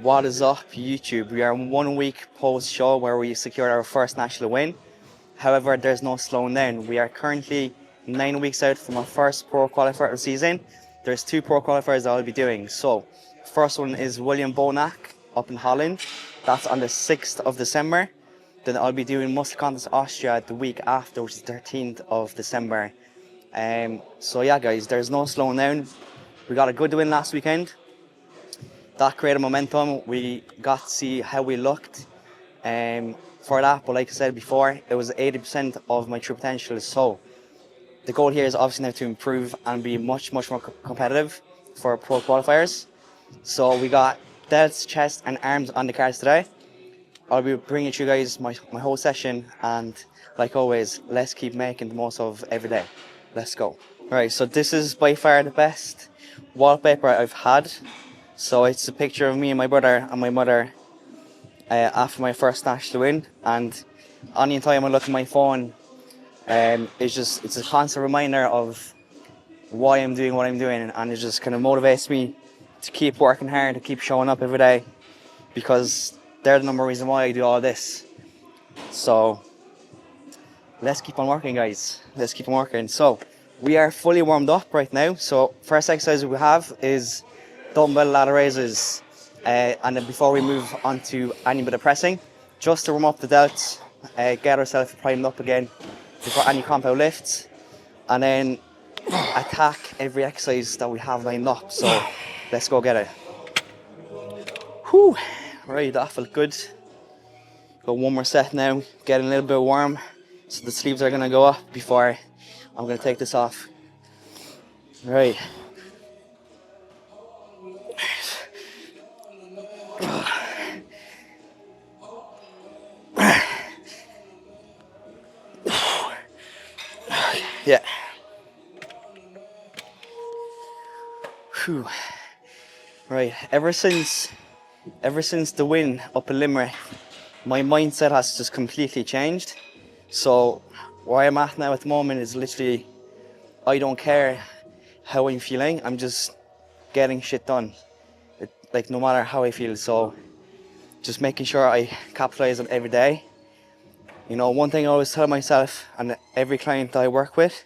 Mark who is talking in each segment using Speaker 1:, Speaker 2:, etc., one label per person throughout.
Speaker 1: What is up, YouTube? We are 1 week post show where we secured our first national win. However, there's no slowing down. We are currently 9 weeks out from our first pro qualifier of the season. There's 2 pro qualifiers that I'll be doing. So, first one is William Bonac up in Holland. That's on the 6th of December. Then I'll be doing Musclecontest Austria the week after, which is 13th of December. So yeah, guys, there's no slowing down. We got a good win last weekend. That created momentum. We got to see how we looked for that. But like I said before, it was 80% of my true potential. So the goal here is obviously now to improve and be much more competitive for pro qualifiers. So we got delts, chest and arms on the cards today. I'll be bringing you guys my whole session, and like always, let's keep making the most of every day. Let's go. Right, so this is by far the best wallpaper I've had. So it's a picture of me and my brother and my mother after my first national win, and any time I look at my phone, it's a constant reminder of why I'm doing what I'm doing, and it just kind of motivates me to keep working hard, to keep showing up every day, because they're the number one reason why I do all this. So let's keep on working, guys. Let's keep on working. So we are fully warmed up right now. So first exercise we have is dumbbell ladder raises, and then before we move on to any bit of pressing, just to warm up the delts, get ourselves primed up again before any compound lifts, and then attack every exercise that we have lined up. So let's go get it. Whew. Right, that felt good. Got one more set now, getting a little bit warm, so the sleeves are gonna go up before I'm gonna take this off. Right. Yeah. Whew. Right, ever since the win up in Limerick, my mindset has just completely changed. So where I'm at now at the moment is literally, I don't care how I'm feeling, I'm just getting shit done. Like no matter how I feel. So just making sure I capitalize on every day. You know, one thing I always tell myself and every client that I work with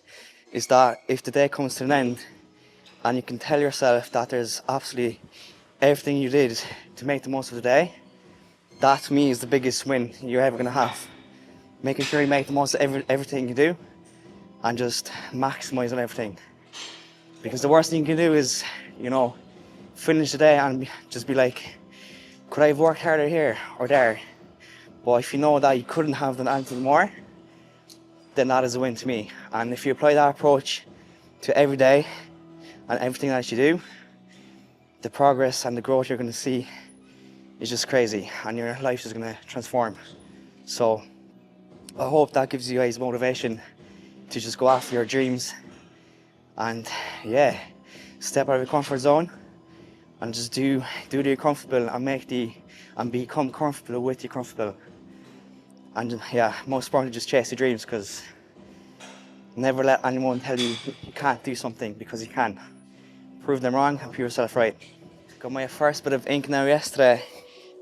Speaker 1: is that if the day comes to an end and you can tell yourself that there's absolutely everything you did to make the most of the day, that to me is the biggest win you're ever going to have. Making sure you make the most of everything you do and just maximize on everything. Because the worst thing you can do is, you know, finish the day and just be like, could I have worked harder here or there? But if you know that you couldn't have done anything more, then that is a win to me. And if you apply that approach to every day and everything that you do, the progress and the growth you're going to see is just crazy, and your life is going to transform. So I hope that gives you guys motivation to just go after your dreams and yeah, step out of your comfort zone and just do the comfortable and become comfortable with the comfortable. And yeah, most importantly, just chase your dreams, because never let anyone tell you you can't do something, because you can. Prove them wrong and prove yourself right. Got my first bit of ink now yesterday,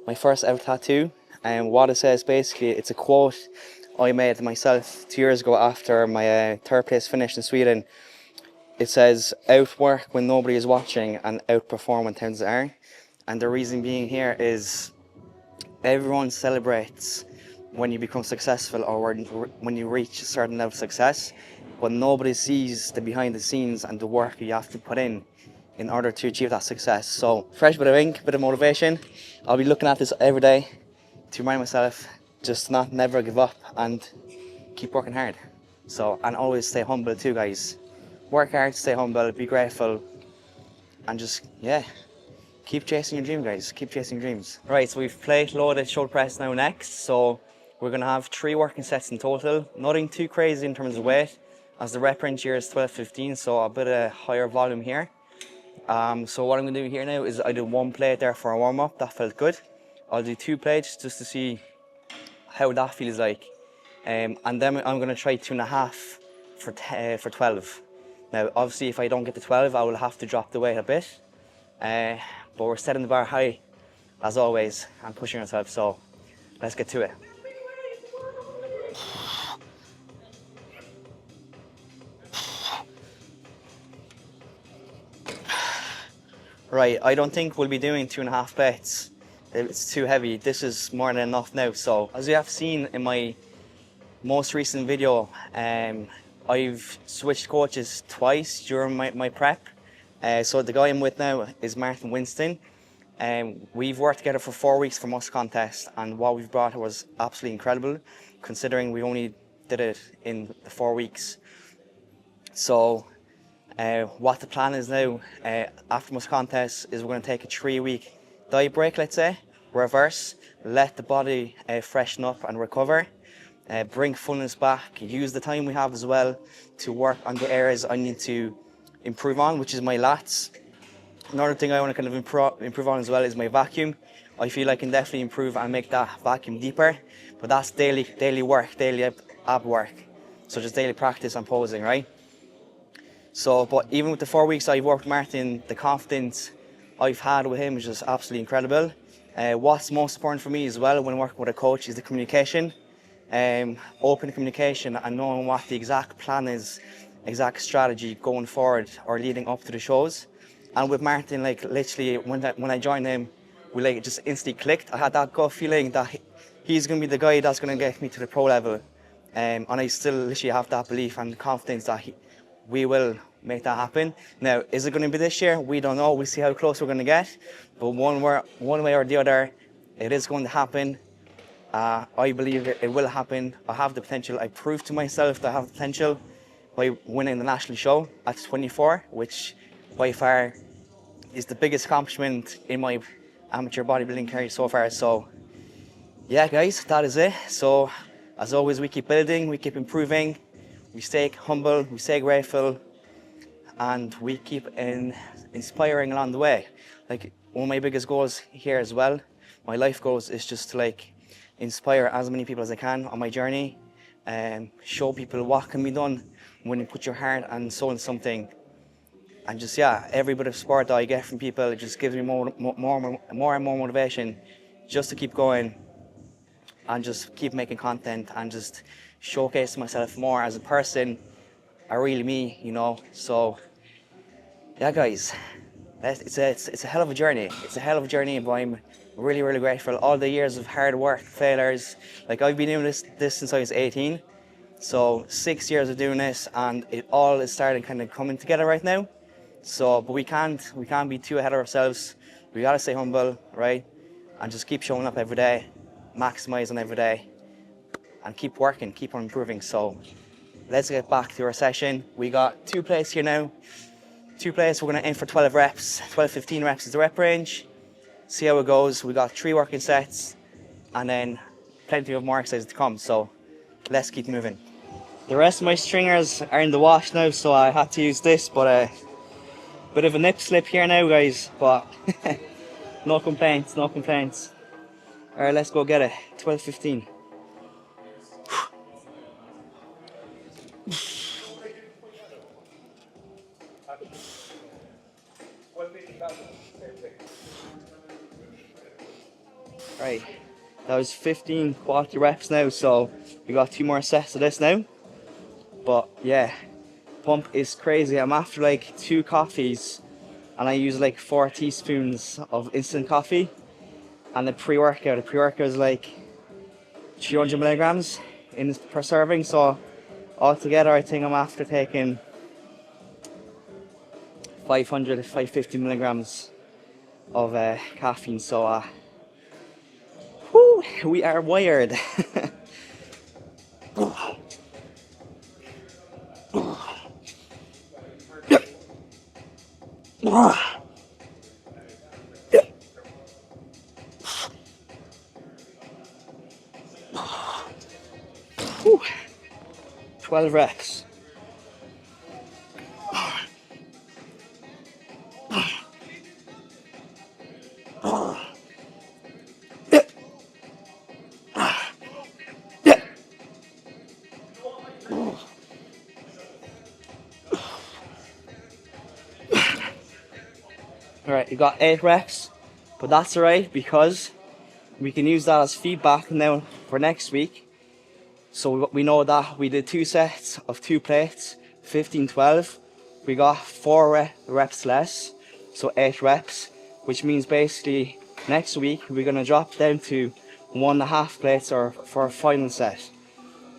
Speaker 1: my first out tattoo, and what it says basically, it's a quote I made myself 2 years ago after my third place finish in Sweden. It says, outwork when nobody is watching and outperform when thousands are. And the reason being here is everyone celebrates when you become successful or when you reach a certain level of success, but nobody sees the behind the scenes and the work you have to put in order to achieve that success. So fresh bit of ink, bit of motivation. I'll be looking at this every day to remind myself just not never give up and keep working hard. So, and always stay humble too, guys. Work hard, stay humble, be grateful, and just, yeah, keep chasing your dream, guys. Keep chasing dreams. Right, so we've plate loaded shoulder press now next. So we're gonna have 3 working sets in total. Nothing too crazy in terms of weight, as the rep range here is 12-15, so a bit of higher volume here. So what I'm gonna do here now is I did 1 plate there for a warm up. That felt good. I'll do 2 plates just to see how that feels like. And then I'm gonna try 2.5 for 12. Now, obviously, if I don't get to 12, I will have to drop the weight a bit. But we're setting the bar high, as always, and pushing yourself. So let's get to it. Right, I don't think we'll be doing 2.5 plates. It's too heavy. This is more than enough now. So as you have seen in my most recent video, I've switched coaches twice during my prep. So the guy I'm with now is Martin Winston. We've worked together for 4 weeks for Musclecontest, and what we've brought was absolutely incredible, considering we only did it in the 4 weeks. So what the plan is now, after Musclecontest, is we're going to take a 3-week diet break, let's say, reverse, let the body freshen up and recover, bring fullness back, use the time we have as well to work on the areas I need to improve on, which is my lats. Another thing I want to kind of improve on as well is my vacuum. I feel I can definitely improve and make that vacuum deeper, but that's daily work, daily ab work. So just daily practice and posing, right? So, but even with the 4 weeks I've worked with Martin, the confidence I've had with him is just absolutely incredible. What's most important for me as well when working with a coach is the communication. Open communication and knowing what the exact plan is, exact strategy going forward or leading up to the shows. And with Martin, like literally when I joined him, we like just instantly clicked. I had that gut feeling that he's going to be the guy that's going to get me to the pro level. And I still literally have that belief and confidence that we will make that happen. Now, is it going to be this year? We don't know. We'll see how close we're going to get. But one way or the other, it is going to happen. I believe it will happen. I have the potential. I proved to myself that I have the potential by winning the national show at 24, which by far is the biggest accomplishment in my amateur bodybuilding career so far. So yeah, guys, that is it. So as always, we keep building, we keep improving, we stay humble, we stay grateful, and we keep inspiring along the way. Like one of my biggest goals here as well, my life goals, is just to like inspire as many people as I can on my journey, and show people what can be done when you put your heart and soul in something. And just, yeah, every bit of support that I get from people, it just gives me more and more motivation just to keep going and just keep making content and just showcase myself more as a person, a real me, you know. So yeah, guys, it's a hell of a journey. It's a hell of a journey, but I'm really, really grateful. All the years of hard work, failures, like I've been doing this since I was 18. So 6 years of doing this, and it all is starting kind of coming together right now. So, but we can't be too ahead of ourselves. We gotta stay humble, right? And just keep showing up every day, maximizing every day, and keep working, keep on improving. So let's get back to our session. We got 2 plates here now. 2 plates, we're gonna aim for 12 reps. 12, 15 reps is the rep range. See how it goes. We got 3 working sets, and then plenty of more exercises to come. So let's keep moving. The rest of my stringers are in the wash now, so I had to use this, but bit of a nip slip here now, guys, but no complaints, no complaints. All right, let's go get it. 12, 15. Right, that was 15 quality reps now, so we got 2 more sets of this now. But yeah, pump is crazy. I'm after like 2 coffees, and I use like 4 teaspoons of instant coffee. And the pre-workout is like 300 milligrams per serving. So altogether, I think I'm after taking 500 to 550 milligrams of caffeine. So whew, we are wired. Whew. 12 reps. All right, you got 8 reps. But that's alright, because we can use that as feedback now for next week. So we know that we did 2 sets of 2 plates, 15-12. We got 4 reps less, so 8 reps, which means basically next week we're going to drop down to 1.5 plates or for a final set.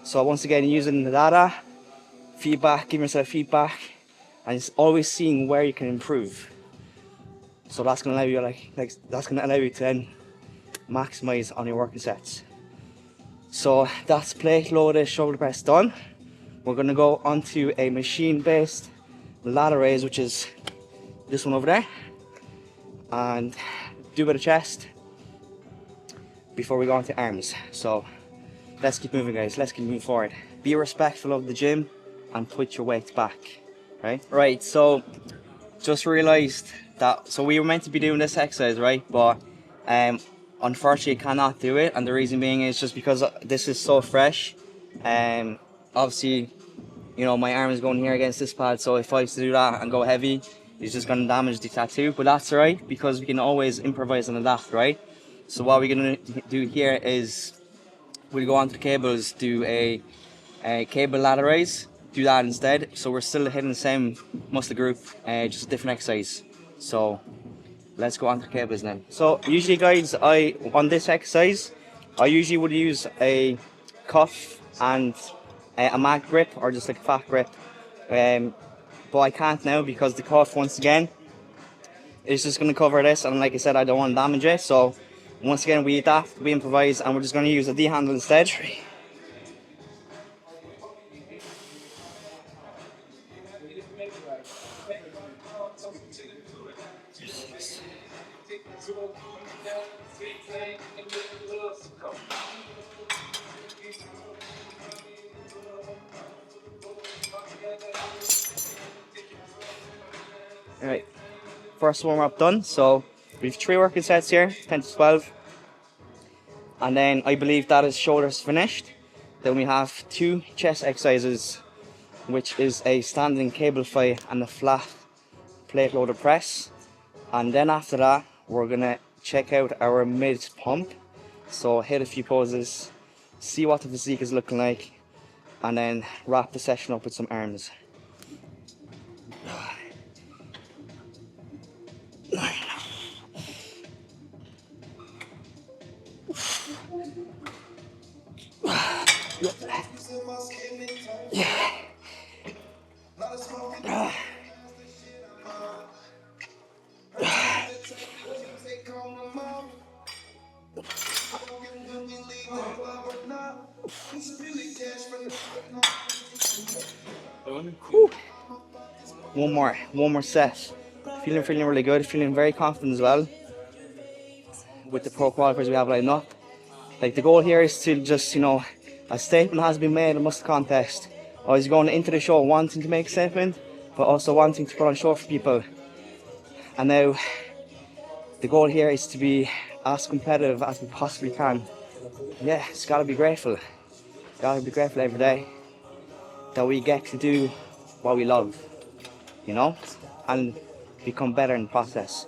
Speaker 1: So once again, using the data, feedback, giving yourself feedback, and it's always seeing where you can improve. So that's going to allow you that's going to allow you to then maximize on your working sets. So that's plate loaded shoulder press done. We're going to go onto a machine based ladder raise, which is this one over there, and do a bit of chest before we go on to arms. So let's keep moving, guys. Let's keep moving forward. Be respectful of the gym and put your weights back. Right, so just realized that, so we were meant to be doing this exercise, right? But unfortunately I cannot do it, and the reason being is just because this is so fresh. Obviously, you know, my arm is going here against this pad, so if I was to do that and go heavy, it's just going to damage the tattoo. But that's alright, because we can always improvise and adapt, right? So what we're going to do here is we'll go onto the cables, do a cable ladder raise, do that instead. So we're still hitting the same muscle group, just a different exercise. So let's go onto the cables now. So usually, guys, on this exercise, I usually would use a cuff and a mat grip, or just like a fat grip. But I can't now, because the cuff, once again, is just going to cover this, and like I said, I don't want to damage it. So once again, we adapt, we improvise, and we're just going to use a D handle instead. Alright, first warm up done. So we've 3 working sets here, 10-12, and then I believe that is shoulders finished. Then we have 2 chest exercises, which is a standing cable fly and a flat plate loaded press. And then after that, we're gonna check out our mid pump. So hit a few poses, see what the physique is looking like, and then wrap the session up with some arms. Whew. One more set. Feeling really good, feeling very confident as well with the pro qualifiers we have lined up. Like, the goal here is to just, you know, a statement has been made in Musclecontest. I was going into the show wanting to make a statement, but also wanting to put on a show for people. And now the goal here is to be as competitive as we possibly can. Yeah, it's gotta be grateful. Gotta be grateful every day that we get to do what we love, you know, and become better in the process.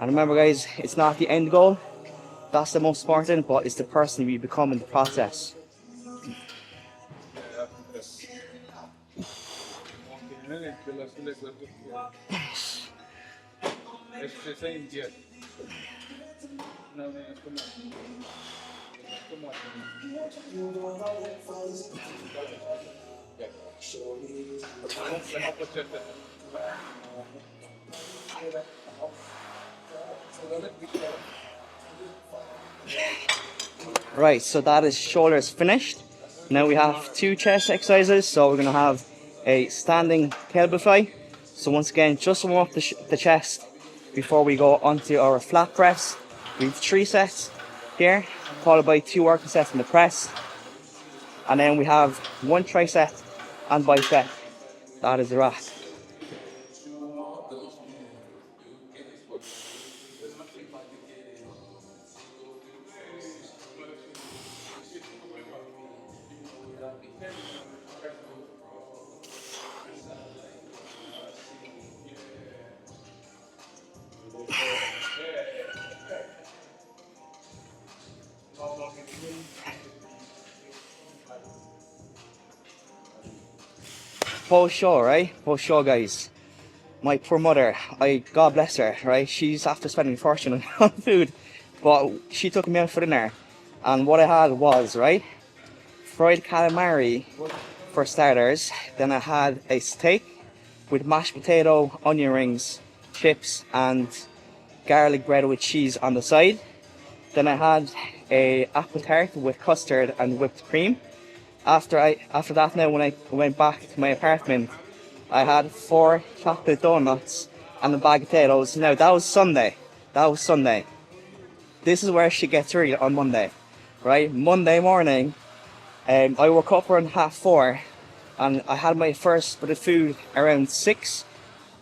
Speaker 1: And remember, guys, it's not the end goal. That's the most important, but it's the person we become in the process. Right, so that is shoulders finished. Now we have 2 chest exercises, so we're going to have a standing cable fly. So once again, just warm up the chest before we go onto our flat press. We have 3 sets here, followed by 2 working sets in the press. And then we have 1 tricep and bicep. That is the wrap. Post show, right? Post show, guys. My poor mother, God bless her, right? She's after spending a fortune on food, but she took me out for dinner, and what I had was, right, fried calamari for starters. Then I had a steak with mashed potato, onion rings, chips, and garlic bread with cheese on the side. Then I had a apple tart with custard and whipped cream. After that, now when I went back to my apartment, I had 4 chocolate donuts and a bag of potatoes. Now that was Sunday. That was Sunday. This is where she gets real on Monday, right? Monday morning, I woke up around 4:30, and I had my first bit of food around 6.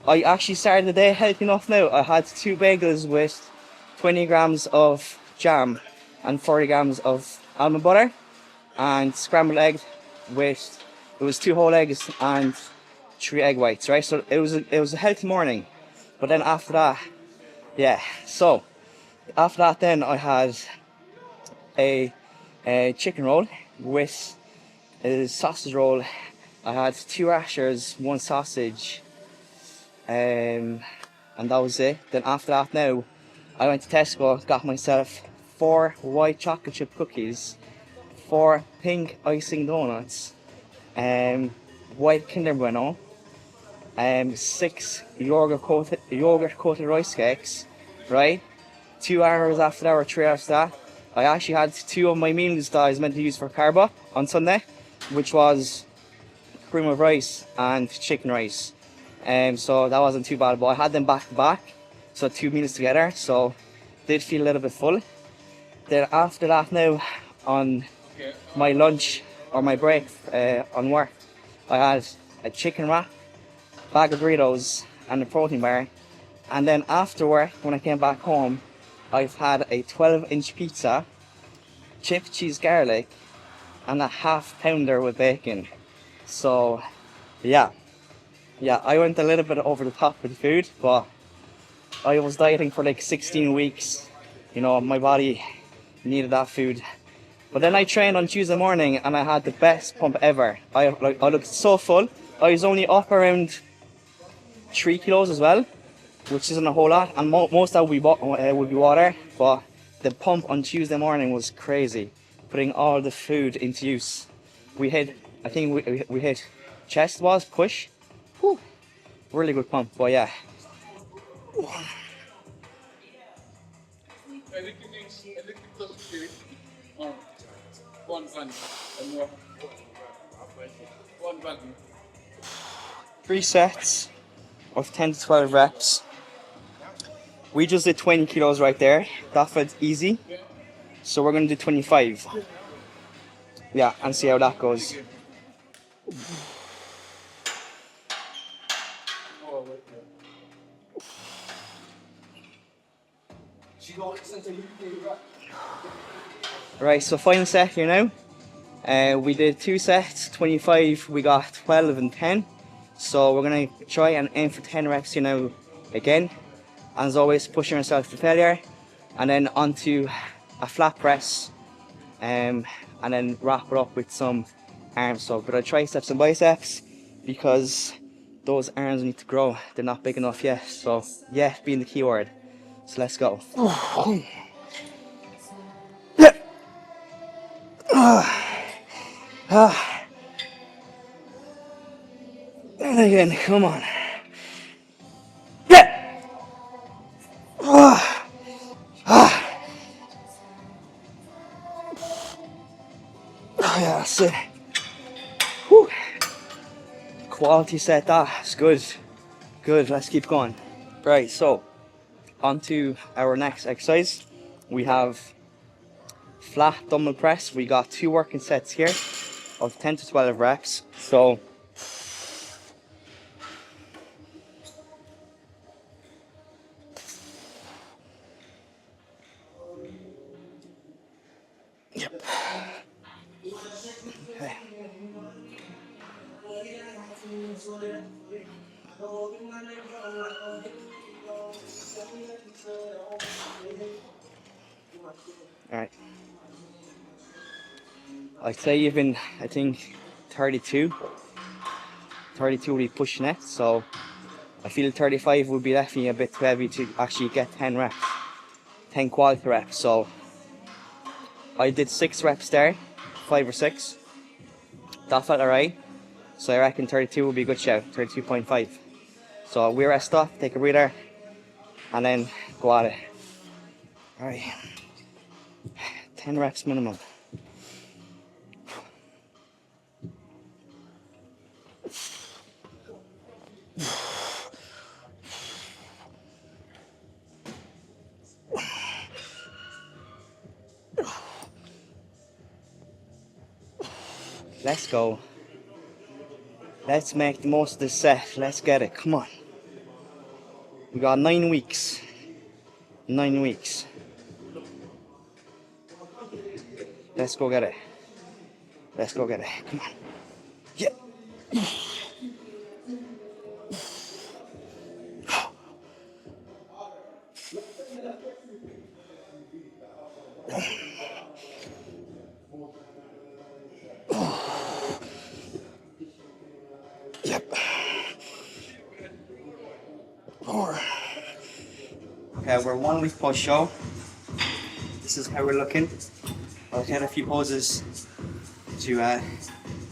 Speaker 1: I actually started the day healthy enough now. I had 2 bagels with 20 grams of jam and 40 grams of almond butter, and scrambled egg with, it was 2 whole eggs and 3 egg whites, right? So it was a healthy morning. But then after that, yeah. So after that, then I had a chicken roll with a sausage roll. I had 2 rashers, 1 sausage, and that was it. Then after that, now I went to Tesco, got myself 4 white chocolate chip cookies, 4 pink icing donuts, white Kinder Bueno, 6 yogurt coated rice cakes, right? 2 hours after that, or 3 hours after that, I actually had 2 of my meals that I was meant to use for carb up on Sunday, which was cream of rice and chicken rice. So that wasn't too bad, but I had them back to back, so 2 meals together, so did feel a little bit full. Then after that, now on my lunch or my break on work, I had a chicken wrap, bag of Doritos, and a protein bar. And then after work, when I came back home, I've had a 12-inch pizza, chipped cheese garlic, and a half pounder with bacon. So yeah, I went a little bit over the top with the food, but I was dieting for like 16 weeks. You know, my body needed that food. But then I trained on Tuesday morning and I had the best pump ever. I looked so full. I was only up around 3 kilos as well, which isn't a whole lot, and most of that would be water. But the pump on Tuesday morning was crazy, putting all the food into use. We hit, I think we hit chest was push. Whew. Really good pump, but yeah. Three sets of 10 to 12 reps. We just did 20 kilos right there. That felt easy. So we're going to do 25. Yeah, and see how that goes. Right, so final set here now. We did 2 sets, 25, we got 12 and 10. So we're going to try and aim for 10 reps here now again. And as always, pushing ourselves to failure. And then onto a flat press. And then wrap it up with some arms. So we're going to triceps and biceps because those arms need to grow. They're not big enough yet. So yet being the key word. So let's go. And again, come on. Yeah. Yeah, that's it. Whew. Quality set, that's good. Good, let's keep going. Right, so on to our next exercise. We have flat dumbbell press. We got 2 working sets here of 10 to 12 reps. So yep. Okay. All right. I'd say even, I think 32 will be pushing it, so I feel 35 would be definitely a bit too heavy to actually get 10 reps, 10 quality reps. So I did 6 reps there, 5 or 6. That felt alright. So I reckon 32 would be a good shout, 32.5. So we rest off, take a breather, and then go at it. Alright, 10 reps minimum. Let's go. Let's make the most of this set. Let's get it. Come on. We got 9 weeks. 9 weeks. Let's go get it. Let's go get it. Come on. Yeah. Yep. 4. Okay, we're 1 week post show. This is how we're looking. I'll get a few poses to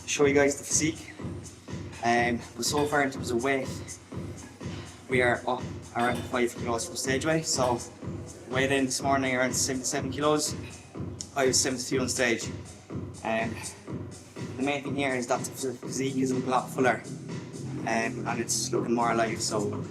Speaker 1: show you guys the physique. But so far in terms of weight, we are up around 5 kilos from stage weight. So weighed in this morning around 77 kilos. I was 72 on stage. The main thing here is that the physique is looking a lot fuller, and it's looking more alive. So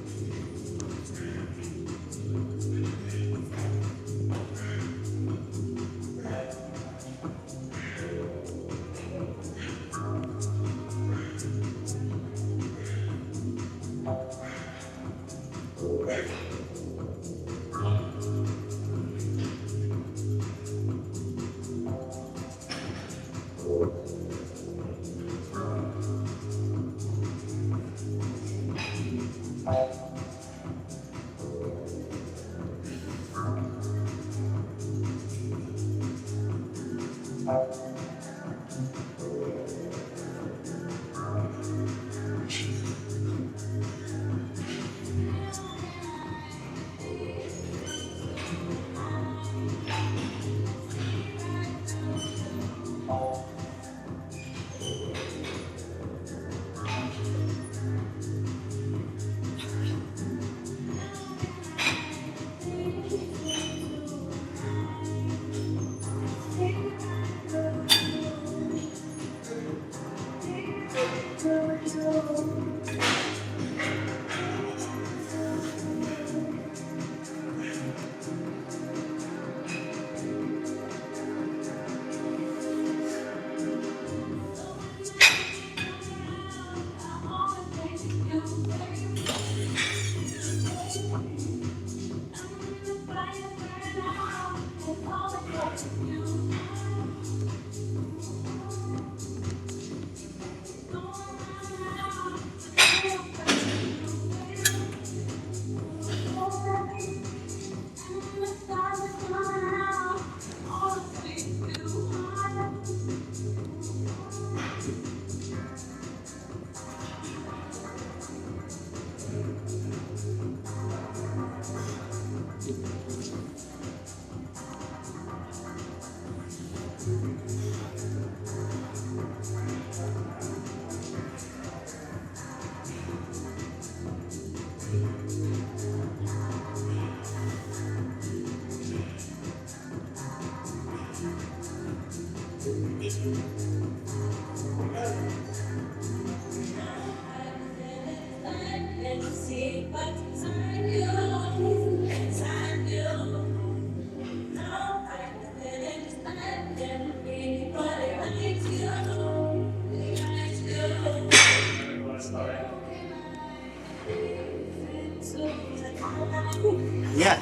Speaker 1: yeah,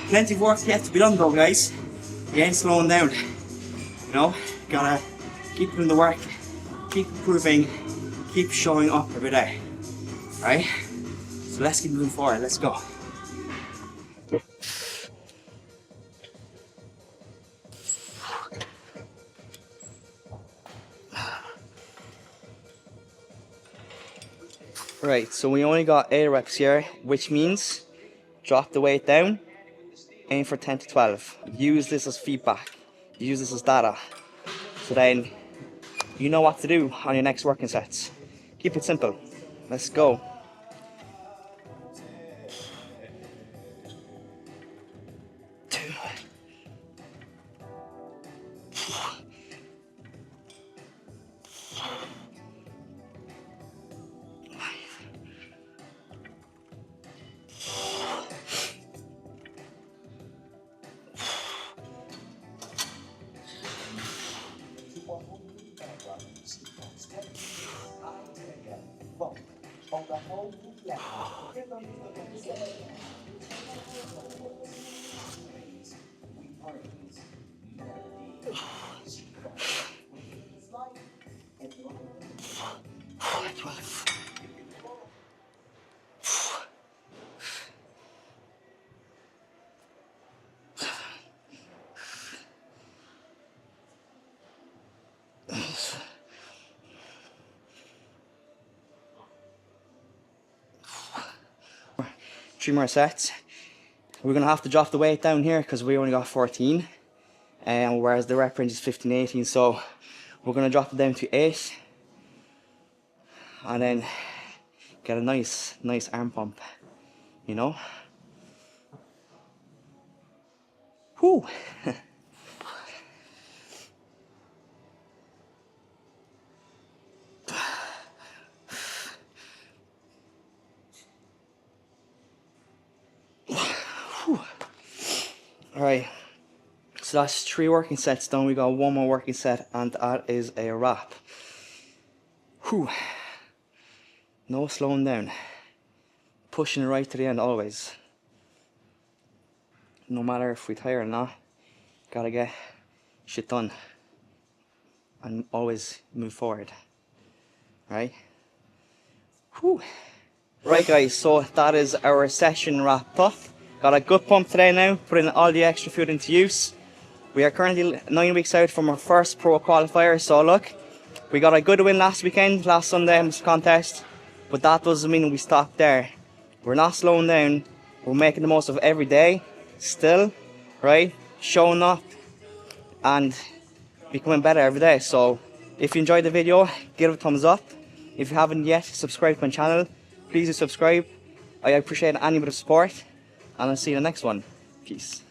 Speaker 1: plenty of work yet to be done though, guys. We ain't slowing down. You know, gotta keep doing the work, keep improving, keep showing up every day. Right? So let's keep moving forward. Let's go. Right, so we only got 8 reps here, which means drop the weight down, aim for 10 to 12. Use this as feedback, use this as data. So then you know what to do on your next working sets. Keep it simple. Let's go. Three more sets. We're gonna have to drop the weight down here because we only got 14, and whereas the rep range is 15, 18. So we're gonna drop it down to 8, and then get a nice arm pump. You know. Whoo. Alright, so that's 3 working sets done. We got 1 more working set, and that is a wrap. Whew. No slowing down. Pushing it right to the end always. No matter if we tire or not, gotta get shit done. And always move forward. Right? Whew. Right guys, so that is our session wrapped up. Got a good pump today now, putting all the extra food into use. We are currently 9 weeks out from our first pro qualifier, so look, we got a good win last weekend, last Sunday Musclecontest, but that doesn't mean we stop there. We're not slowing down, we're making the most of every day, still, right, showing up and becoming better every day. So if you enjoyed the video, give it a thumbs up. If you haven't yet subscribed to my channel, please do subscribe. I appreciate any bit of support. And I'll see you in the next one. Peace.